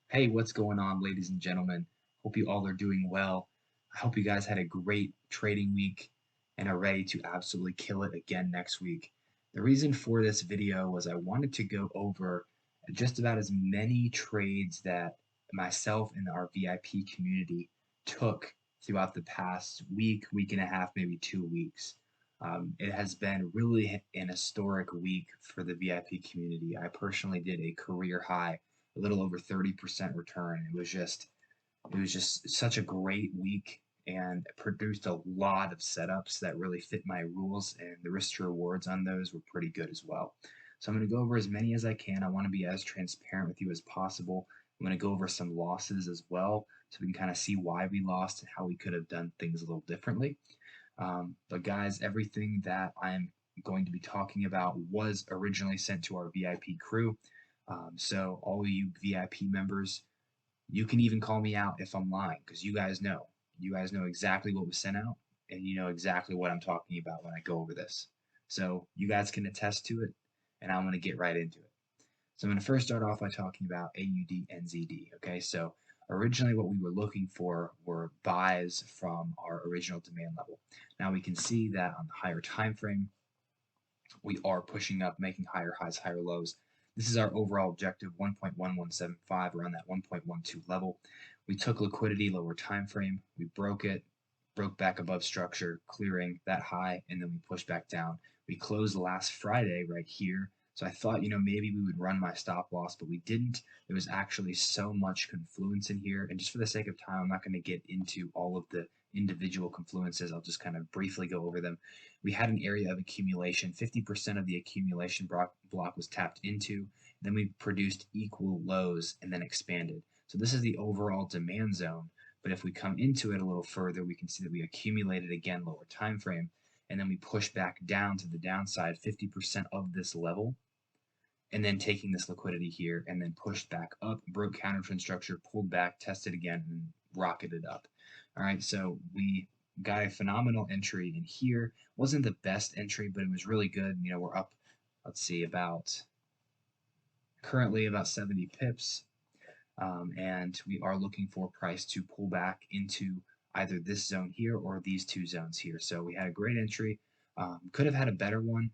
Hey, what's going on, ladies and gentlemen? Hope you all are doing well. I hope you guys had a great trading week and are ready to absolutely kill it again next week. The reason for this video was I wanted to go over just about as many trades that myself and our VIP community took throughout the past week, week and a half, maybe 2 weeks. It has been really an historic week for the VIP community. I personally did a career high, a little over 30% return. It was just such a great week and produced a lot of setups that really fit my rules, and the risk to rewards on those were pretty good as well. So I'm going to go over as many as I can. I want to be as transparent with you as possible. I'm going to go over some losses as well so we can kind of see why we lost and how we could have done things a little differently. But guys, everything that I'm going to be talking about was originally sent to our VIP crew. So all of you VIP members, you can even call me out if I'm lying, because you guys know. You guys know exactly what was sent out, and you know exactly what I'm talking about when I go over this. So you guys can attest to it, and I'm going to get right into it. So I'm going to first start off by talking about AUDNZD. Okay, so originally what we were looking for were buys from our original demand level. Now we can see that on the higher time frame, we are pushing up, making higher highs, higher lows. This is our overall objective, 1.1175, around that 1.12 level. We took liquidity, lower time frame, we broke it, broke back above structure, clearing that high, and then we pushed back down. We closed last Friday right here. So I thought, maybe we would run my stop loss, but we didn't. There was actually so much confluence in here. And just for the sake of time, I'm not going to get into all of the individual confluences. I'll just kind of briefly go over them. We had an area of accumulation. 50% of the accumulation block was tapped into. Then we produced equal lows and then expanded. So this is the overall demand zone. But if we come into it a little further, we can see that we accumulated again lower time frame, and then we push back down to the downside 50% of this level, and then taking this liquidity here and then pushed back up, broke counter trend structure, pulled back, tested again, and rocketed up. All right, so we got a phenomenal entry in here. Wasn't the best entry, but it was really good. We're up, let's see, currently about 70 pips. And we are looking for price to pull back into either this zone here or these two zones here. So we had a great entry. Could have had a better one,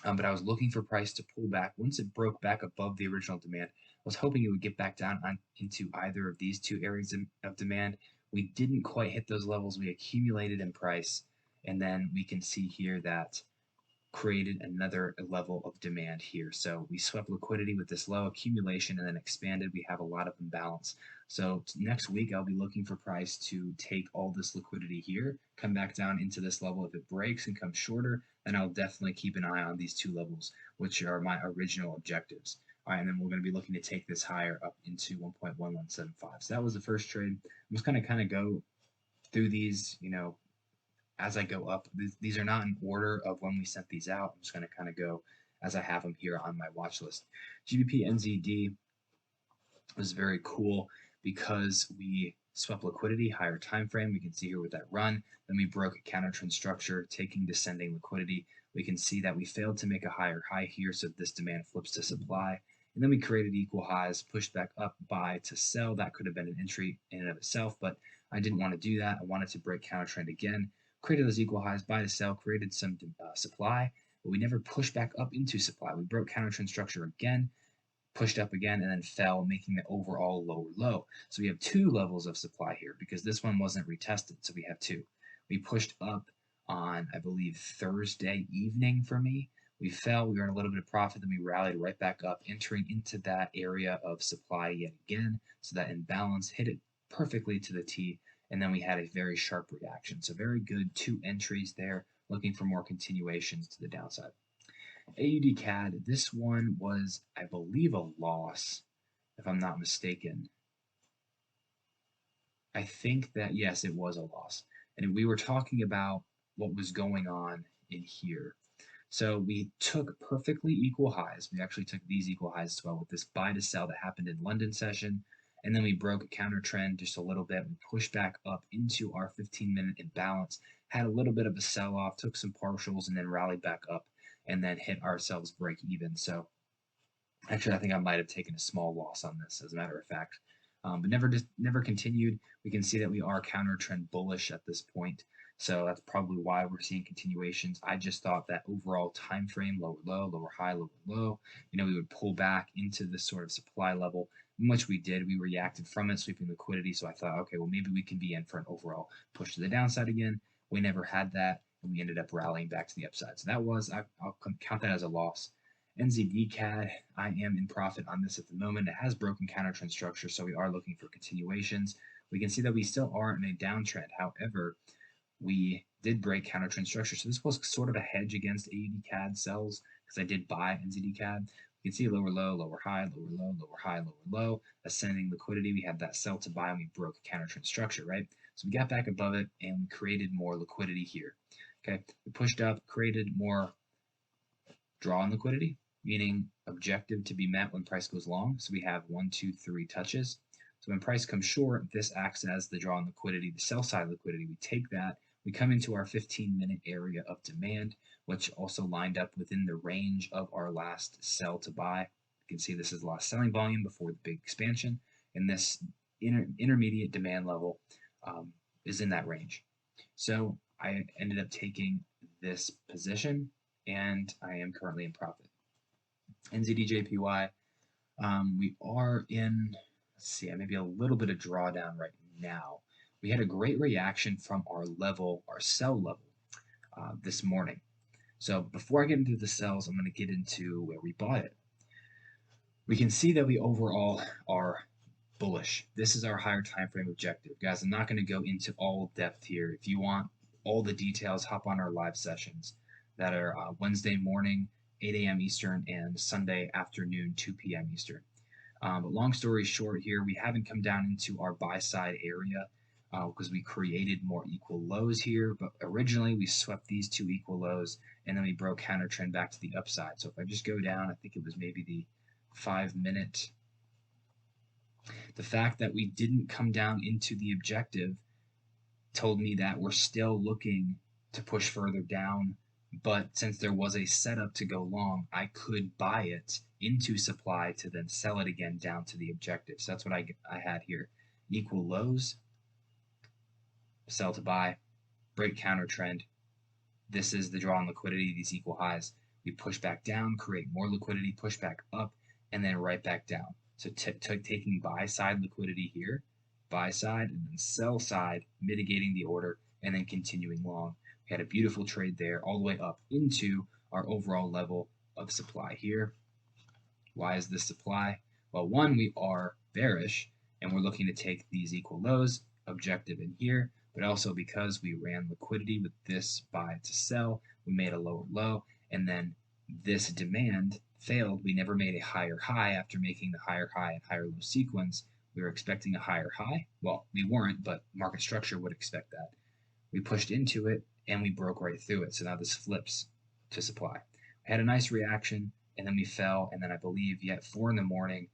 but I was looking for price to pull back. Once it broke back above the original demand, I was hoping it would get back down into either of these two areas of demand. We didn't quite hit those levels. We accumulated in price, and then we can see here that created another level of demand here. So we swept liquidity with this low accumulation and then expanded. We have a lot of imbalance. So next week, I'll be looking for price to take all this liquidity here, come back down into this level. If it breaks and comes shorter, then I'll definitely keep an eye on these two levels, which are my original objectives. All right, and then we're going to be looking to take this higher up into 1.1175. So that was the first trade. I'm just going to kind of go through these, as I go up. These are not in order of when we sent these out. I'm just going to kind of go as I have them here on my watch list. GBPNZD was very cool because we swept liquidity, higher time frame. We can see here with that run. Then we broke a counter trend structure, taking descending liquidity. We can see that we failed to make a higher high here, so this demand flips to supply. And then we created equal highs, pushed back up, buy to sell. That could have been an entry in and of itself, but I didn't want to do that. I wanted to break counter trend again, created those equal highs, buy to sell, created some supply, but we never pushed back up into supply. We broke counter trend structure again, pushed up again, and then fell, making the overall lower low. So we have two levels of supply here because this one wasn't retested, so we have two. We pushed up on, I believe, Thursday evening for me. We fell, we earned a little bit of profit, then we rallied right back up, entering into that area of supply yet again. So that imbalance hit it perfectly to the T, and then we had a very sharp reaction. So very good, two entries there, looking for more continuations to the downside. AUDCAD, this one was, I believe, a loss, if I'm not mistaken. I think that, yes, it was a loss. And we were talking about what was going on in here. So we took perfectly equal highs. We actually took these equal highs as well with this buy to sell that happened in London session. And then we broke a counter trend just a little bit. We pushed back up into our 15-minute imbalance, had a little bit of a sell-off, took some partials, and then rallied back up, and then hit ourselves break even. So Actually, I think I might have taken a small loss on this, as a matter of fact, but never continued. We can see that we are counter trend bullish at this point, so that's probably why we're seeing continuations. I just thought that overall time frame, lower low, lower high, lower low, we would pull back into this sort of supply level, which we did. We reacted from it, sweeping liquidity. So I thought, okay, well maybe we can be in for an overall push to the downside again. We never had that, and we ended up rallying back to the upside. So that was, I'll count that as a loss. NZDCAD, I am in profit on this at the moment. It has broken counter trend structure, so we are looking for continuations. We can see that we still are in a downtrend. However, we did break counter trend structure, so this was sort of a hedge against AUDCAD sells because I did buy NZDCAD. You can see lower low, lower high, lower low, lower high, lower low, ascending liquidity. We had that sell to buy and we broke counter trend structure, right? So we got back above it and we created more liquidity here. Okay, we pushed up, created more draw on liquidity, meaning objective to be met when price goes long. So we have 1, 2, 3 touches. So when price comes short, this acts as the draw on liquidity, the sell side liquidity. We take that, we come into our 15-minute area of demand, which also lined up within the range of our last sell to buy. You can see this is the last selling volume before the big expansion, and this intermediate demand level is in that range. So I ended up taking this position, and I am currently in profit. NZDJPY, we are in, let's see, maybe a little bit of drawdown right now. We had a great reaction from our level, our sell level, this morning. So before I get into the sells, I'm going to get into where we bought it. We can see that we overall are bullish. This is our higher time frame objective. Guys, I'm not going to go into all depth here. If you want all the details, hop on our live sessions that are Wednesday morning, 8 a.m. Eastern, and Sunday afternoon, 2 p.m. Eastern. But long story short here, we haven't come down into our buy side area because we created more equal lows here. But originally, we swept these two equal lows, and then we broke counter trend back to the upside. So if I just go down, I think it was maybe the 5-minute. The fact that we didn't come down into the objective told me that we're still looking to push further down, but since there was a setup to go long, I could buy it into supply to then sell it again down to the objective. So that's what I had here. Equal lows, sell to buy, break counter trend. This is the draw on liquidity, these equal highs. We push back down, create more liquidity, push back up, and then right back down. So taking buy side liquidity here, buy side, and then sell side, mitigating the order, and then continuing long. We had a beautiful trade there all the way up into our overall level of supply here. Why is this supply? Well, one, we are bearish, and we're looking to take these equal lows, objective in here, but also because we ran liquidity with this buy to sell, we made a lower low, and then this demand failed. We never made a higher high after making the higher high and higher low sequence. We were expecting a higher high. Well, we weren't, but market structure would expect that. We pushed into it, and we broke right through it. So now this flips to supply. We had a nice reaction, and then we fell, and then I believe at 4 in the morning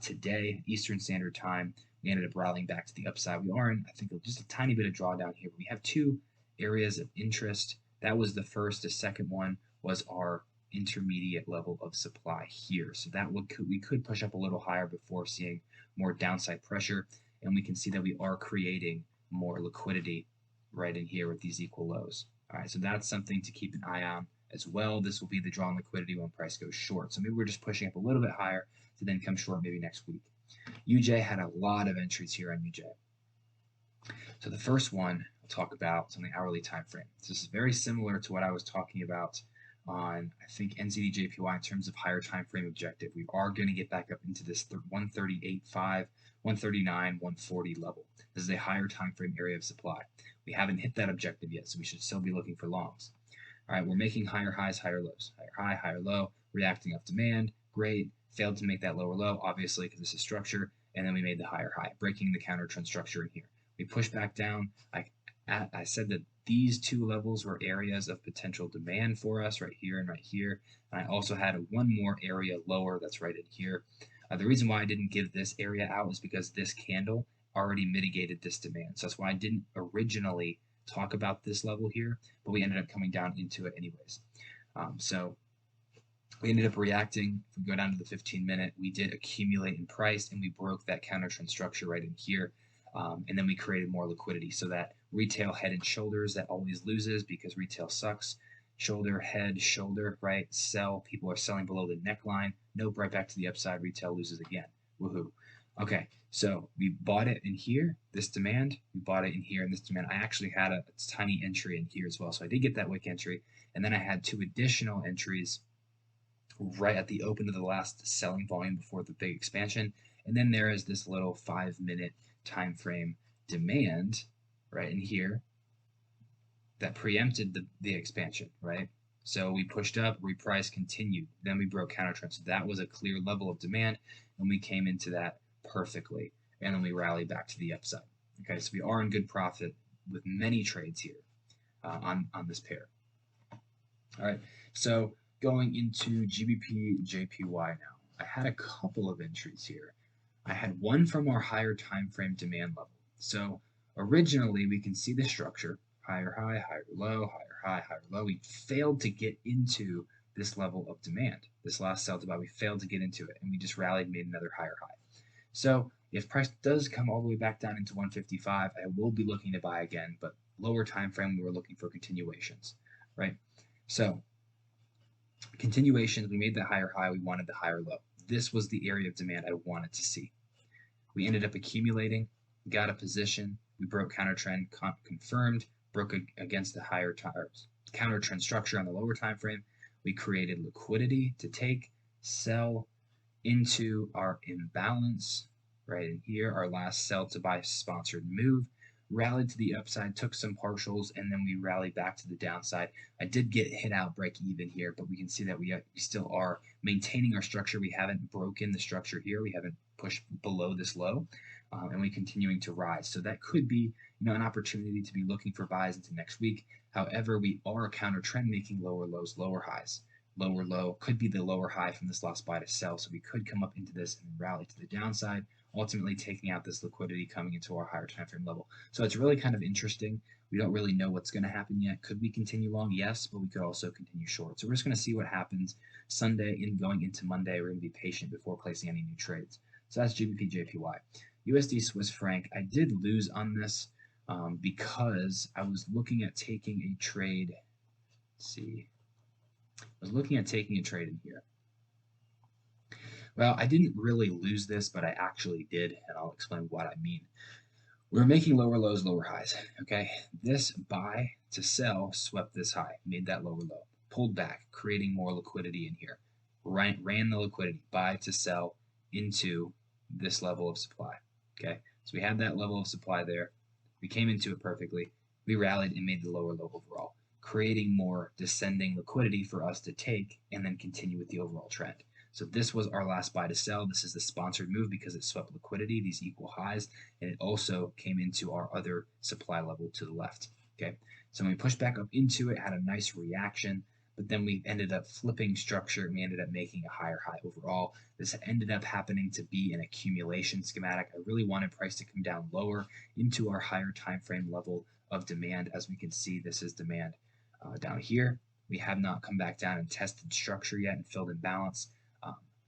today, Eastern Standard Time, we ended up rallying back to the upside. We are in, I think, just a tiny bit of drawdown here. We have two areas of interest. That was the first. The second one was our intermediate level of supply here. So that we could push up a little higher before seeing more downside pressure, and we can see that we are creating more liquidity right in here with these equal lows. All right, so that's something to keep an eye on as well. This will be the draw on liquidity when price goes short. So maybe we're just pushing up a little bit higher to then come short maybe next week. UJ had a lot of entries here on UJ. So the first one I'll talk about is on the hourly time frame. So this is very similar to what I was talking about on, I think, NZDJPY in terms of higher time frame objective. We are going to get back up into this 138.5, 139, 140 level. This is a higher time frame area of supply. We haven't hit that objective yet, so we should still be looking for longs. All right, we're making higher highs, higher lows, higher high, higher low, reacting off demand. Great. Failed to make that lower low, obviously, because this is structure, and then we made the higher high, breaking the counter trend structure in here. We pushed back down. I said that these two levels were areas of potential demand for us right here and right here. And I also had one more area lower that's right in here. The reason why I didn't give this area out is because this candle already mitigated this demand. So that's why I didn't originally talk about this level here, but we ended up coming down into it anyways. So We ended up reacting. If we go down to the 15-minute, we did accumulate in price, and we broke that counter trend structure right in here. And then we created more liquidity, so that retail head and shoulders that always loses because retail sucks. Shoulder, head, shoulder, right? Sell. People are selling below the neckline. Nope, right back to the upside. Retail loses again. Woohoo. Okay, so we bought it in here, this demand. We bought it in here in this demand. I actually had a tiny entry in here as well. So I did get that wick entry. And then I had 2 additional entries right at the open of the last selling volume before the big expansion. And then there is this little 5-minute time frame demand right in here that preempted the expansion, right? So we pushed up, repriced, continued. Then we broke counter trend. So that was a clear level of demand, and we came into that perfectly. And then we rallied back to the upside. Okay, so we are in good profit with many trades here on this pair. All right, so going into GBPJPY now. I had a couple of entries here. I had one from our higher time frame demand level. So originally we can see the structure, higher high, higher low, higher high, higher low. We failed to get into this level of demand. This last sell to buy, we failed to get into it, and we just rallied, made another higher high. So if price does come all the way back down into 155, I will be looking to buy again, but lower time frame, we were looking for continuations, right? So continuations, we made the higher high, we wanted the higher low. This was the area of demand I wanted to see. We ended up accumulating, got a position, we broke counter trend, confirmed, broke against the higher counter trend structure on the lower time frame. We created liquidity to take, sell into our imbalance right in here, our last sell to buy sponsored move, rallied to the upside, took some partials, and then we rallied back to the downside. I did get hit out break even here, but we can see that we still are maintaining our structure. We haven't broken the structure here. We haven't pushed below this low, and we're continuing to rise. So that could be, an opportunity to be looking for buys into next week. However, we are counter trend making lower lows, lower highs. Lower low could be the lower high from this last buy to sell. So we could come up into this and rally to the downside, ultimately taking out this liquidity coming into our higher time frame level. So it's really kind of interesting. We don't really know what's going to happen yet. Could we continue long? Yes, but we could also continue short. So we're just going to see what happens Sunday and going into Monday. We're going to be patient before placing any new trades. So that's GBPJPY. USD Swiss franc. I did lose on this because I was looking at taking a trade. Let's see. I was looking at taking a trade in here. Well, I didn't really lose this, but I actually did, and I'll explain what I mean. We're making lower lows, lower highs, okay? This buy to sell swept this high, made that lower low, pulled back, creating more liquidity in here, ran the liquidity, buy to sell into this level of supply, okay? So we had that level of supply there. We came into it perfectly. We rallied and made the lower low overall, creating more descending liquidity for us to take and then continue with the overall trend. So this was our last buy to sell. This is the sponsored move because it swept liquidity, these equal highs, and it also came into our other supply level to the left. Okay, so when we pushed back up into it, had a nice reaction, but then we ended up flipping structure and we ended up making a higher high overall. This ended up happening to be an accumulation schematic. I really wanted price to come down lower into our higher time frame level of demand. As we can see, this is demand down here. We have not come back down and tested structure yet and filled in balance.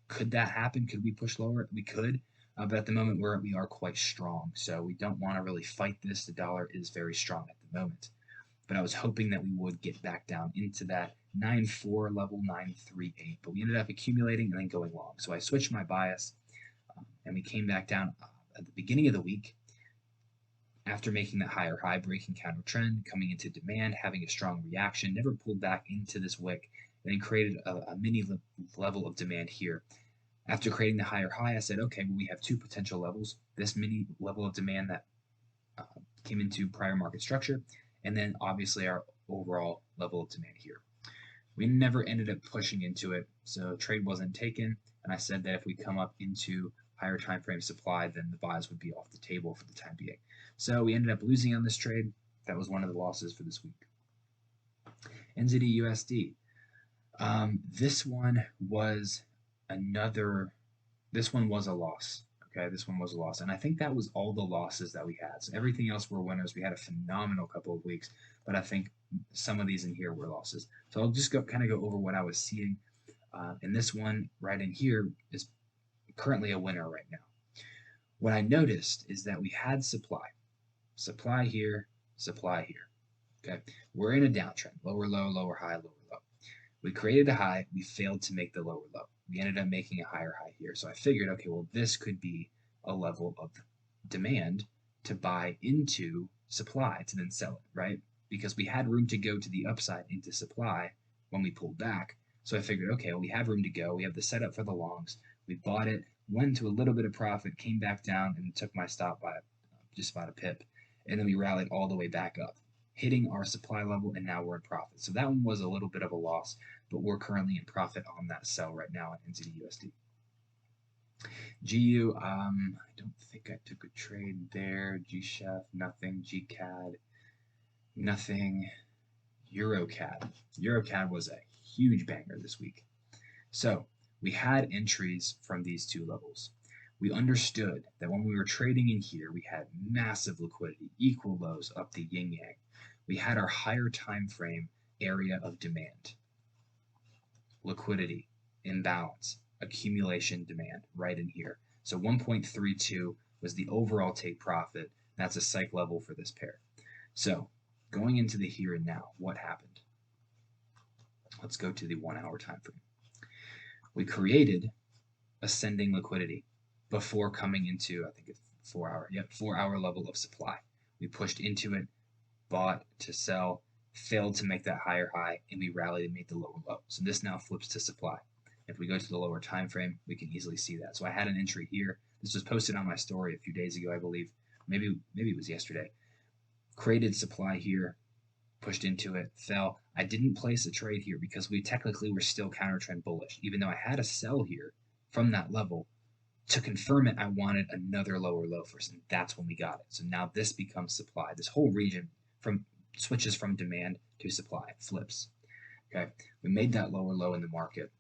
Could that happen? Could we push lower? We could, but at the moment we are quite strong, so we don't want to really fight this. The dollar is very strong at the moment, but I was hoping that we would get back down into that 9.4 level, 9.38, but we ended up accumulating and then going long. So I switched my bias, and we came back down at the beginning of the week after making that higher high, breaking counter trend, coming into demand, having a strong reaction, never pulled back into this wick, and then created a mini level of demand here. After creating the higher high, I said, okay, well, we have 2 potential levels. This mini level of demand that came into prior market structure, and then obviously our overall level of demand here. We never ended up pushing into it, so trade wasn't taken, and I said that if we come up into higher time frame supply, then the buys would be off the table for the time being. So we ended up losing on this trade. That was one of the losses for this week. NZDUSD. This one was a loss. Okay, this one was a loss. And I think that was all the losses that we had. So everything else were winners. We had a phenomenal couple of weeks, but I think some of these in here were losses. So I'll just kind of go over what I was seeing. And this one right in here is currently a winner right now. What I noticed is that we had supply here, supply here. Okay, we're in a downtrend, lower low, lower high, lower low. We created a high, we failed to make the lower low. We ended up making a higher high here. So I figured, okay, well, this could be a level of demand to buy into supply to then sell it, right? Because we had room to go to the upside into supply when we pulled back. So I figured, okay, well, we have room to go. We have the setup for the longs. We bought it, went to a little bit of profit, came back down, and took my stop by just about a pip. And then we rallied all the way back up, hitting our supply level, and now we're in profit. So that one was a little bit of a loss, but we're currently in profit on that sell right now in NZDUSD. GU, I don't think I took a trade there. GCHF, nothing. GCAD, nothing. EURCAD. EURCAD was a huge banger this week. So we had entries from these two levels. We understood that when we were trading in here, we had massive liquidity, equal lows up the yin yang. We had our higher time frame area of demand, liquidity, imbalance, accumulation demand right in here. So 1.32 was the overall take profit. That's a psych level for this pair. So going into the here and now, what happened? Let's go to the 1 hour time frame. We created ascending liquidity before coming into, I think it's 4 hour level of supply. We pushed into it, bought to sell, failed to make that higher high, and we rallied and made the lower low. So this now flips to supply. If we go to the lower time frame, we can easily see that. So I had an entry here. This was posted on my story a few days ago, I believe. Maybe it was yesterday. Created supply here, pushed into it, fell. I didn't place a trade here because we technically were still counter trend bullish. Even though I had a sell here from that level, to confirm it, I wanted another lower low first, and that's when we got it. So now this becomes supply. This whole region switches from demand to supply, flips. Okay, we made that lower low in the market.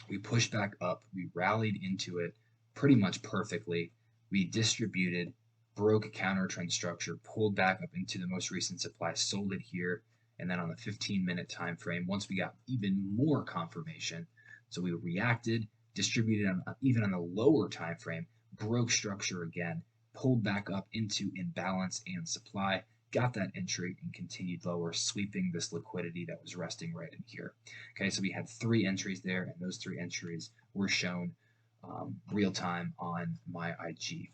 We pushed back up. We rallied into it pretty much perfectly. We distributed, broke a counter trend structure, pulled back up into the most recent supply, sold it here, and then on the 15-minute time frame, once we got even more confirmation, so we reacted, distributed even on the lower time frame, broke structure again, pulled back up into imbalance and supply, got that entry and continued lower, sweeping this liquidity that was resting right in here. Okay, so we had 3 entries there, and those 3 entries were shown real time on my IG.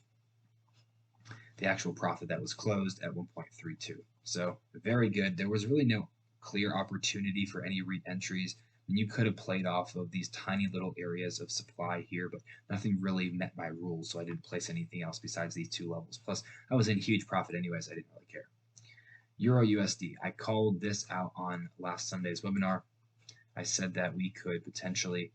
The actual profit that was closed at 1.32. So very good. There was really no clear opportunity for any re-entries. And you could have played off of these tiny little areas of supply here, but nothing really met my rules, so I didn't place anything else besides these 2 levels. Plus, I was in huge profit anyways. I didn't really care. EURUSD. I called this out on last Sunday's webinar. I said that we could potentially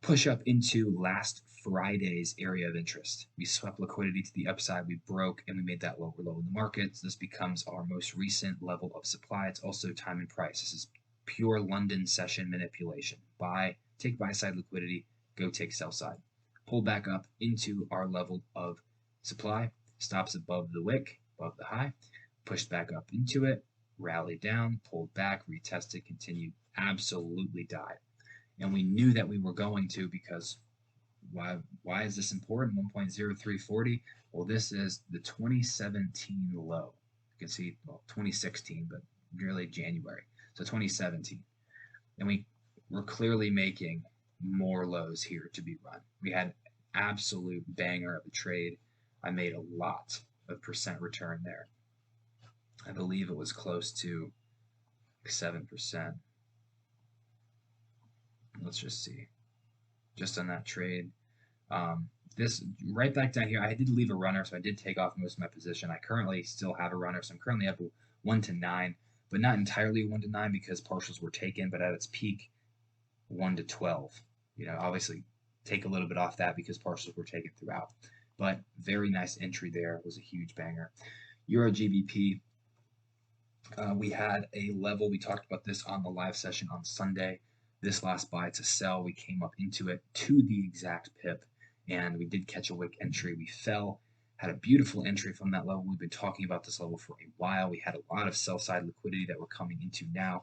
push up into last Friday's area of interest. We swept liquidity to the upside, we broke, and we made that lower low in the market. So this becomes our most recent level of supply. It's also time and price. This is pure London session manipulation. Take buy side liquidity, go take sell side. Pull back up into our level of supply, stops above the wick, above the high, pushed back up into it, rallied down, pulled back, retested, continued, absolutely died. And we knew that we were going to, because why is this important? 1.0340. Well, this is the 2017 low. You can see, well, 2016, but really January. So 2017. And we were clearly making more lows here to be run. We had absolute banger of a trade. I made a lot of percent return there. I believe it was close to 7%. Let's just see. Just on that trade. This right back down here, I did leave a runner, so I did take off most of my position. I currently still have a runner, so I'm currently up 1 to 9, but not entirely 1 to 9 because partials were taken, but at its peak, 1 to 12. You know, obviously take a little bit off that because partials were taken throughout. But very nice entry there. It was a huge banger. EURGBP, we had a level. We talked about this on the live session on Sunday. This last buy to sell, we came up into it to the exact pip, and we did catch a wick entry. We fell, had a beautiful entry from that level. We've been talking about this level for a while. We had a lot of sell-side liquidity that we're coming into now,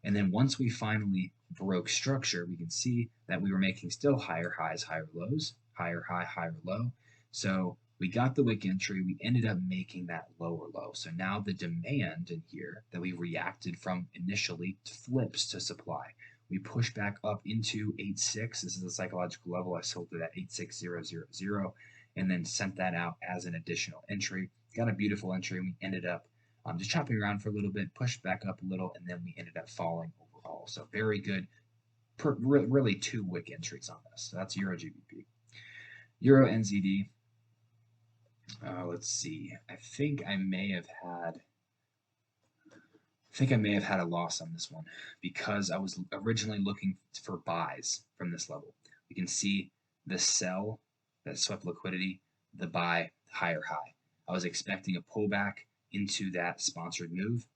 And then once we finally broke structure, we can see that we were making still higher highs, higher lows, higher high, higher low. So we got the wick entry, we ended up making that lower low. So now the demand in here that we reacted from initially flips to supply. We push back up into 8.6. This is the psychological level. I sold it at 86000 and then sent that out as an additional entry. Got a beautiful entry, and we ended up just chopping around for a little bit, pushed back up a little, and then we ended up falling overall. So very good, really 2 wick entries on this. So that's EURGBP. EURNZD. Let's see. I think I may have had a loss on this one because I was originally looking for buys from this level. We can see the sell that swept liquidity, the buy, higher high. I was expecting a pullback into that sponsored move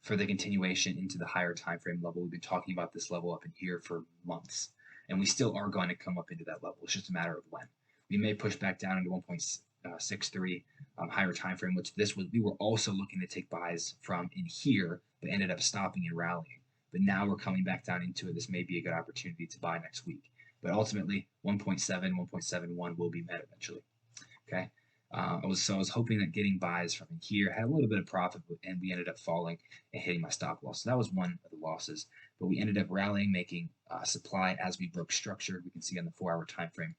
for the continuation into the higher time frame level. We've been talking about this level up in here for months, and we still are going to come up into that level. It's just a matter of when. We may push back down into 1.63 higher time frame, which we were also looking to take buys from in here, but ended up stopping and rallying. But now we're coming back down into it. This may be a good opportunity to buy next week. But ultimately, 1.7, 1.71 will be met eventually. Okay. I was hoping that getting buys from in here had a little bit of profit, and we ended up falling and hitting my stop loss. So that was one of the losses. But we ended up rallying, making supply as we broke structure. We can see on the 4-hour time frame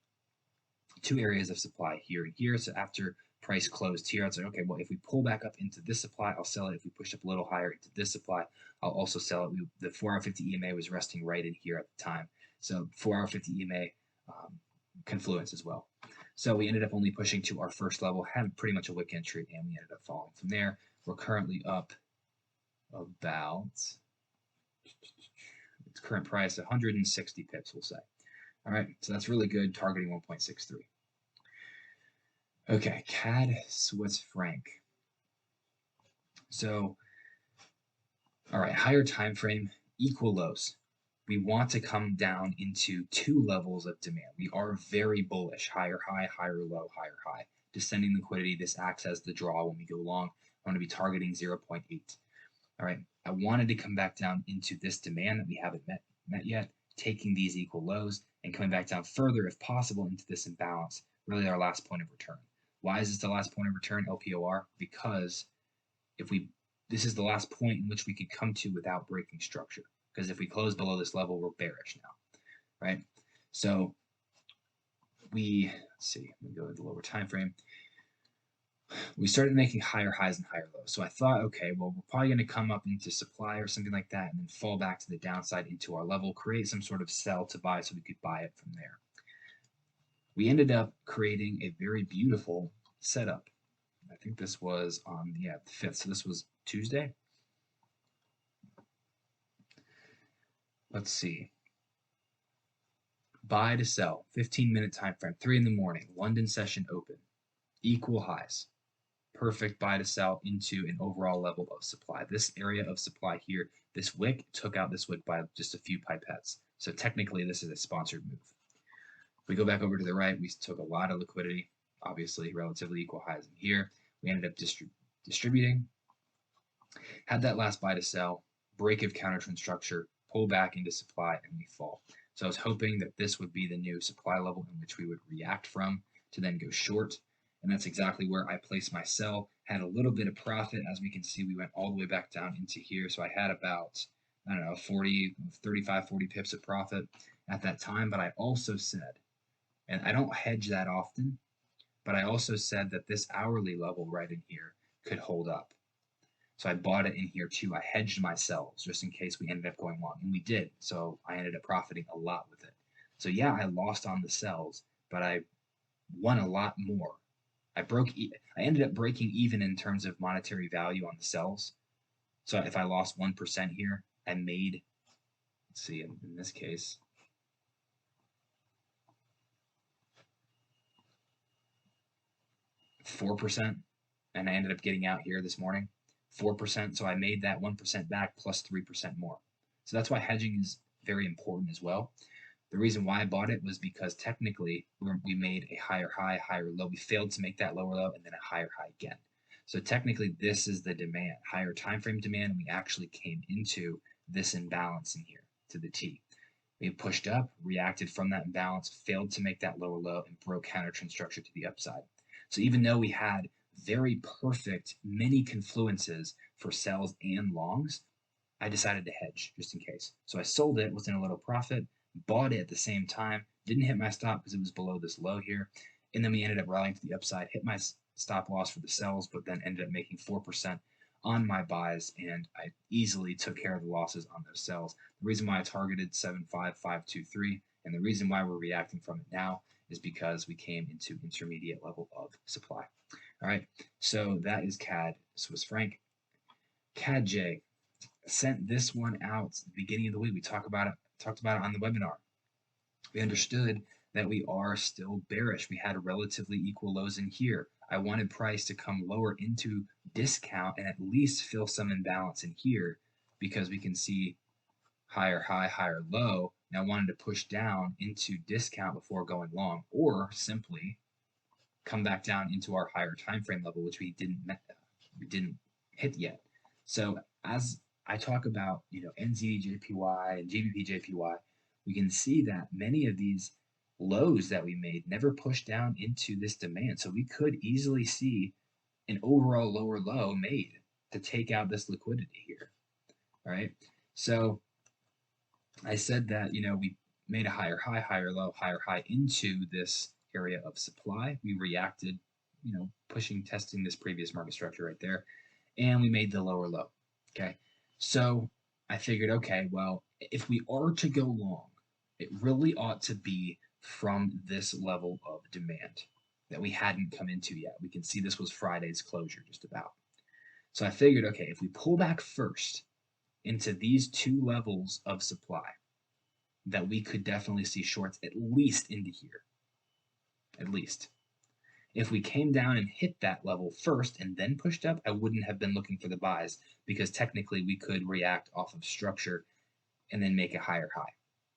2 areas of supply here and here. So after price closed here, I'd say, okay, well, if we pull back up into this supply, I'll sell it. If we push up a little higher into this supply, I'll also sell it. The 4-hour 50 EMA was resting right in here at the time. So 4-hour 50 EMA confluence as well. So we ended up only pushing to our first level, had pretty much a wick entry, and we ended up falling from there. We're currently up about its current price, 160 pips, we'll say. All right, so that's really good, targeting 1.63. Okay, CAD Swiss franc. So, all right, higher time frame, equal lows. We want to come down into 2 levels of demand. We are very bullish, higher high, higher low, higher high. Descending liquidity, this acts as the draw when we go long. I'm going to be targeting 0.8. All right, I wanted to come back down into this demand that we haven't met yet, taking these equal lows and coming back down further if possible into this imbalance, really our last point of return. Why is this the last point of return, LPOR? Because this is the last point in which we could come to without breaking structure. Because if we close below this level, we're bearish now, right? So let's see, let me go to the lower time frame. We started making higher highs and higher lows. So I thought, okay, well, we're probably going to come up into supply or something like that and then fall back to the downside into our level, create some sort of sell to buy so we could buy it from there. We ended up creating a very beautiful setup. I think this was on the 5th. So this was Tuesday. Let's see. Buy to sell, 15-minute time frame, 3 in the morning, London session open, equal highs. Perfect buy to sell into an overall level of supply. This area of supply here, this wick took out this wick by just a few pipettes. So technically, this is a sponsored move. If we go back over to the right, we took a lot of liquidity, obviously relatively equal highs in here. We ended up distributing, had that last buy to sell, break of countertrend structure, pull back into supply, and we fall. So I was hoping that this would be the new supply level in which we would react from to then go short. And that's exactly where I placed my sell. Had a little bit of profit. As we can see, we went all the way back down into here. So I had about, 35, 40 pips of profit at that time. But I also said, and I don't hedge that often, but I also said that this hourly level right in here could hold up. So I bought it in here too. I hedged my sells just in case we ended up going long, and we did. So I ended up profiting a lot with it. So yeah, I lost on the sells, but I won a lot more. I ended up breaking even in terms of monetary value on the sells. So if I lost 1% here, I made, let's see, in this case, $4%, and I ended up getting out here this morning. 4%, so I made that 1% back plus 3% more. So that's why hedging is very important as well. The reason why I bought it was because technically we made a higher high, higher low. We failed to make that lower low and then a higher high again. So technically this is the demand, higher time frame demand. We actually came into this imbalance in here to the T. We pushed up, reacted from that imbalance, failed to make that lower low, and broke counter trend structure to the upside. So even though we had very perfect many confluences for sells and longs, I decided to hedge just in case. So I sold it, was in a little profit, bought it at the same time, didn't hit my stop because it was below this low here, and then we ended up rallying to the upside, hit my stop loss for the sells, but then ended up making 4% on my buys, and I easily took care of the losses on those sells. The reason why I targeted 75523 and the reason why we're reacting from it now is because we came into intermediate level of supply. All right, so that is CAD Swiss franc. CADJ sent this one out at the beginning of the week. We talked about it on the webinar. We understood that we are still bearish. We had relatively equal lows in here. I wanted price to come lower into discount and at least fill some imbalance in here because we can see higher high, higher low. And I wanted to push down into discount before going long, or simply come back down into our higher time frame level, which we didn't hit yet. So as I talk about, NZDJPY and GBPJPY, we can see that many of these lows that we made never pushed down into this demand. So we could easily see an overall lower low made to take out this liquidity here. All right. So I said that, we made a higher high, higher low, higher high into this area of supply. We reacted, testing this previous market structure right there, and we made the lower low. Okay. So I figured, okay, well, if we are to go long, it really ought to be from this level of demand that we hadn't come into yet. We can see this was Friday's closure just about. So I figured, okay, if we pull back first into these two levels of supply, that we could definitely see shorts at least into here. At least. If we came down and hit that level first and then pushed up, I wouldn't have been looking for the buys because technically we could react off of structure and then make a higher high.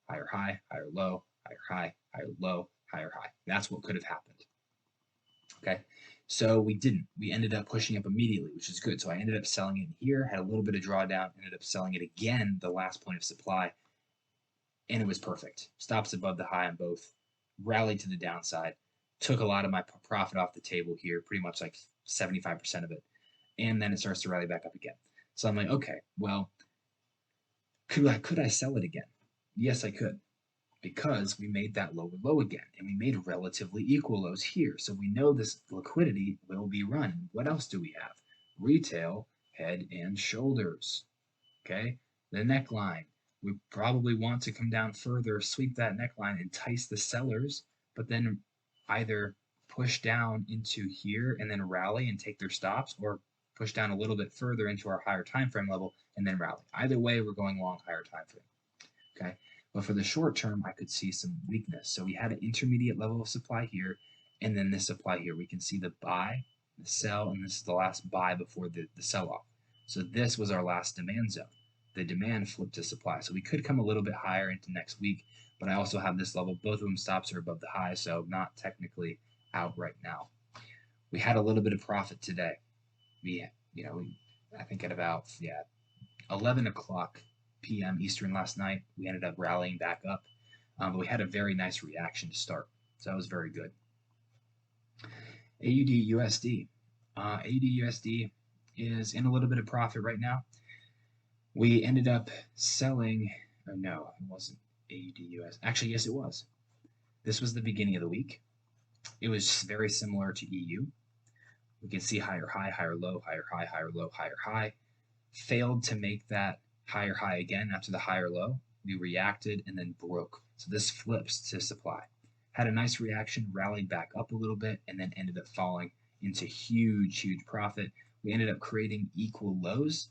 Higher high, higher low, higher high, higher low, higher high. That's what could have happened. Okay, so we didn't. We ended up pushing up immediately, which is good. So I ended up selling it here, had a little bit of drawdown, ended up selling it again, the last point of supply, and it was perfect. Stops above the high on both, rallied to the downside, took a lot of my profit off the table here, pretty much like 75% of it, and then it starts to rally back up again. So I'm like, okay, well, could I sell it again? Yes, I could, because we made that lower low again, and we made relatively equal lows here. So we know this liquidity will be run. What else do we have? Retail, head and shoulders. Okay, the neckline. We probably want to come down further, sweep that neckline, entice the sellers, but then either push down into here and then rally and take their stops, or push down a little bit further into our higher time frame level and then rally. Either way, we're going long higher time frame. Okay, but for the short term, I could see some weakness. So we had an intermediate level of supply here, and then this supply here. We can see the buy, the sell, and this is the last buy before the sell-off. So this was our last demand zone. The demand flipped to supply. So we could come a little bit higher into next week, but I also have this level. Both of them stops are above the high, so not technically out right now. We had a little bit of profit today. I think at about 11 o'clock p.m. Eastern last night, we ended up rallying back up, but we had a very nice reaction to start, so that was very good. AUDUSD. AUDUSD is in a little bit of profit right now. We ended up selling, or no, it wasn't AUDUS. Actually, yes, it was. This was the beginning of the week. It was very similar to EU. We can see higher high, higher low, higher high, higher low, higher high. Failed to make that higher high again after the higher low. We reacted and then broke. So this flips to supply. Had a nice reaction, rallied back up a little bit, and then ended up falling into huge, huge profit. We ended up creating equal lows.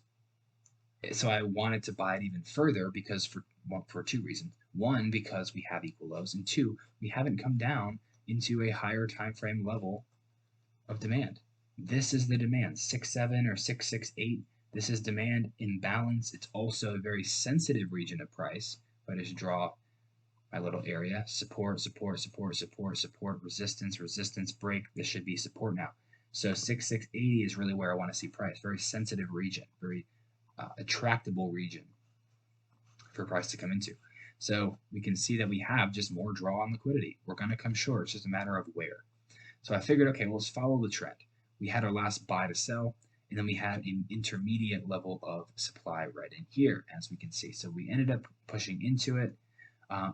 So I wanted to buy it even further because for two reasons. One, because we have equal lows, and two, we haven't come down into a higher time frame level of demand. This is the demand, 6.7 or 6.68. This is demand imbalance. It's also a very sensitive region of price. If I just draw my little area, support, support, support, support, support, resistance, resistance, break. This should be support now. So 6.680 is really where I want to see price. Very sensitive region, very attractable region. for price to come into. So we can see that we have just more draw on liquidity. We're going to come short. It's just a matter of where. So I figured, okay, well, let's follow the trend. We had our last buy to sell, and then we had an intermediate level of supply right in here, as we can see. So we ended up pushing into it.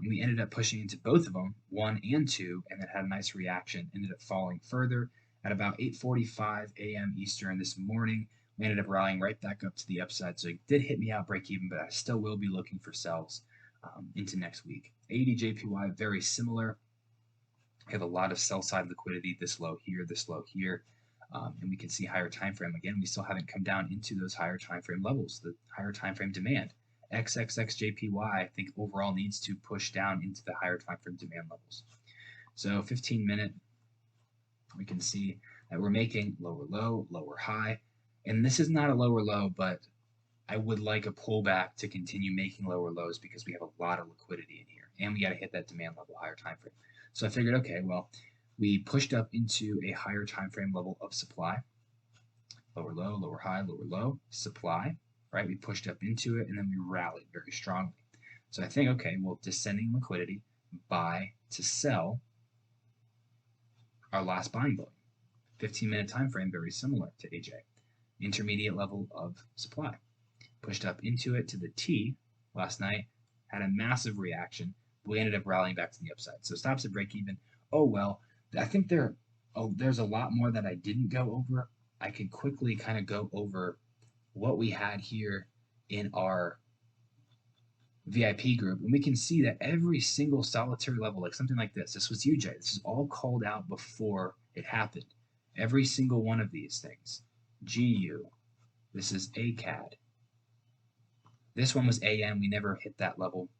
We ended up pushing into both of them, 1 and 2, and then had a nice reaction. Ended up falling further at about 8:45 a.m. Eastern this morning. We ended up rallying right back up to the upside. So it did hit me out break even, but I still will be looking for sells into next week. AUDJPY, very similar. We have a lot of sell side liquidity, this low here, and we can see higher time frame. Again, we still haven't come down into those higher time frame levels, the higher time frame demand. XXXJPY, I think overall needs to push down into the higher time frame demand levels. So 15-minute, we can see that we're making lower low, lower high, and this is not a lower low, but I would like a pullback to continue making lower lows because we have a lot of liquidity in here, and we got to hit that demand level, higher time frame. So I figured, okay, well, we pushed up into a higher time frame level of supply, lower low, lower high, lower low, supply, right? We pushed up into it, and then we rallied very strongly. So I think, okay, well, descending liquidity, buy to sell, our last buying volume. 15-minute time frame, very similar to AJ. Intermediate level of supply. Pushed up into it to the T last night, had a massive reaction. We ended up rallying back to the upside. So stops at break even. Oh, well, I think there's a lot more that I didn't go over. I can quickly kind of go over what we had here in our VIP group, and we can see that every single solitary level, like something like this was UJ. This is all called out before it happened. Every single one of these things. GU. This is ACAD. This one was AM. We never hit that level.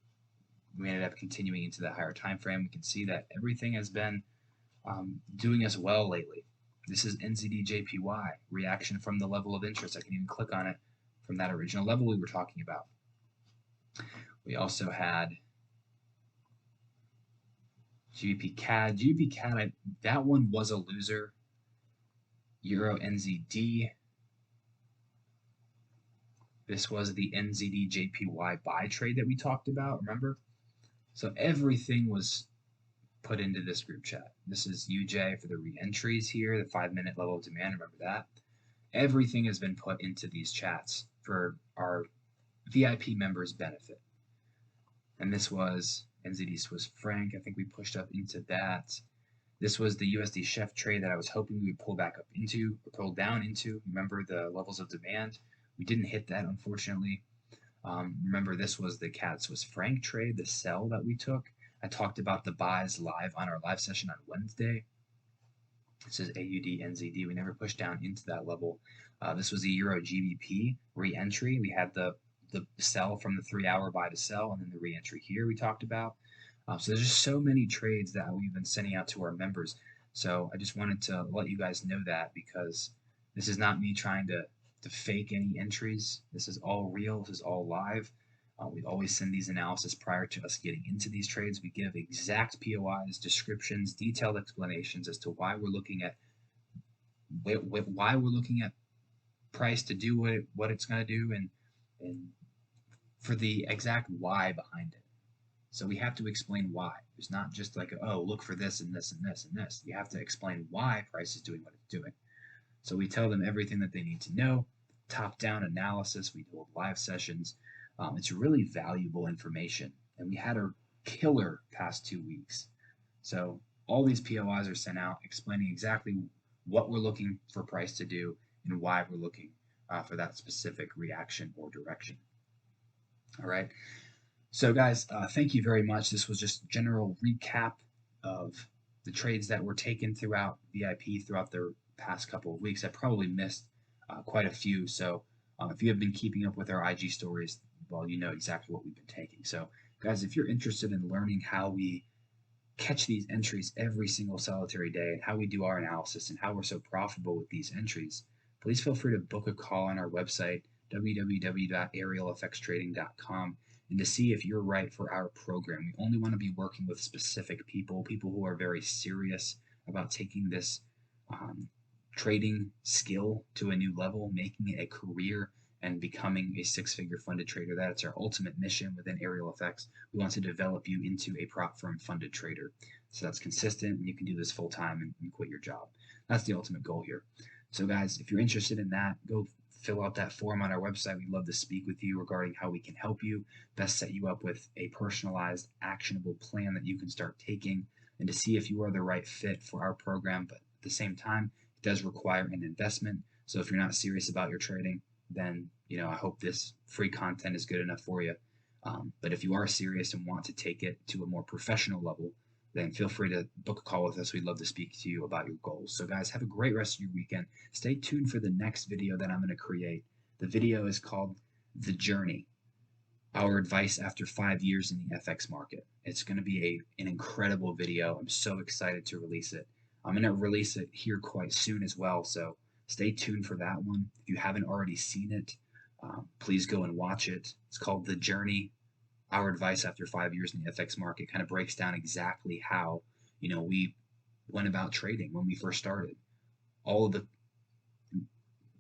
We ended up continuing into the higher time frame. We can see that everything has been doing us well lately. This is NZDJPY, reaction from the level of interest. I can even click on it from that original level we were talking about. We also had GBPCAD. GBPCAD, that one was a loser. EURONZD. This was the NZDJPY buy trade that we talked about, remember? So everything was put into this group chat. This is UJ for the re-entries here, the 5-minute level of demand, remember that? Everything has been put into these chats for our VIP members' benefit. And this was NZD Swiss franc. I think we pushed up into that. This was the USDCHF trade that I was hoping we would pull back up into, or pull down into. Remember the levels of demand? We didn't hit that, unfortunately. Remember, this was the CAD Swiss franc trade, the sell that we took. I talked about the buys live on our live session on Wednesday. This is AUDNZD. We never pushed down into that level. This was the EURGBP re-entry. We had the sell from the 3-hour buy to sell, and then the re-entry here we talked about. So there's just so many trades that we've been sending out to our members. So I just wanted to let you guys know that, because this is not me trying to fake any entries. This is all real. This is all live. We always send these analysis prior to us getting into these trades. We give exact POIs, descriptions, detailed explanations as to why we're looking at price to do what it's going to do, and for the exact why behind it. So we have to explain why. It's not just like, oh, look for this and this and this and this. You have to explain why price is doing what it's doing. So we tell them everything that they need to know. Top-down analysis. We do live sessions. It's really valuable information. And we had a killer past 2 weeks. So all these POIs are sent out explaining exactly what we're looking for price to do and why we're looking for that specific reaction or direction. All right. So guys, thank you very much. This was just a general recap of the trades that were taken throughout VIP throughout the past couple of weeks. I probably missed quite a few. So if you have been keeping up with our IG stories, well, you know exactly what we've been taking. So guys, if you're interested in learning how we catch these entries every single solitary day and how we do our analysis and how we're so profitable with these entries, please feel free to book a call on our website, www.arielfxtrading.com, and to see if you're right for our program. We only want to be working with specific people who are very serious about taking this trading skill to a new level, making it a career, and becoming a six-figure funded trader. That's our ultimate mission within Arielfx. We want to develop you into a prop firm funded trader. So that's consistent, and you can do this full time and quit your job. That's the ultimate goal here. So guys, if you're interested in that, go fill out that form on our website. We'd love to speak with you regarding how we can help you best set you up with a personalized, actionable plan that you can start taking, and to see if you are the right fit for our program. But at the same time, it does require an investment. So if you're not serious about your trading, then I hope this free content is good enough for you. But if you are serious and want to take it to a more professional level, then feel free to book a call with us. We'd love to speak to you about your goals. So guys, have a great rest of your weekend. Stay tuned for the next video that I'm going to create. The video is called The Journey, Our Advice After 5 Years in the FX Market. It's going to be an incredible video. I'm so excited to release it. I'm going to release it here quite soon as well, so stay tuned for that one. If you haven't already seen it, please go and watch it. It's called The Journey, Our Advice After 5 Years in the FX Market. Kind of breaks down exactly how we went about trading when we first started. All of the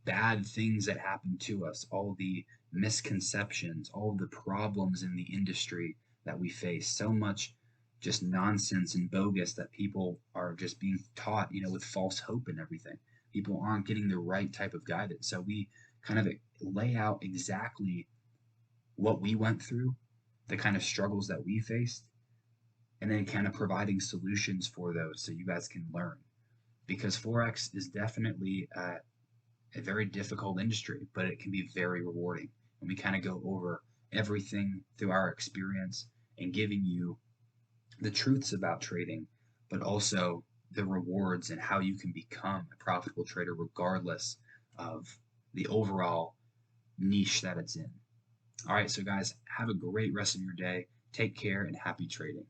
bad things that happened to us, all the misconceptions, all of the problems in the industry that we face. So much just nonsense and bogus that people are just being taught, with false hope and everything. People aren't getting the right type of guidance. So we kind of lay out exactly what we went through, the kind of struggles that we faced, and then kind of providing solutions for those so you guys can learn. Because Forex is definitely a very difficult industry, but it can be very rewarding. And we kind of go over everything through our experience and giving you the truths about trading, but also the rewards and how you can become a profitable trader regardless of the overall niche that it's in. All right, so guys, have a great rest of your day. Take care and happy trading.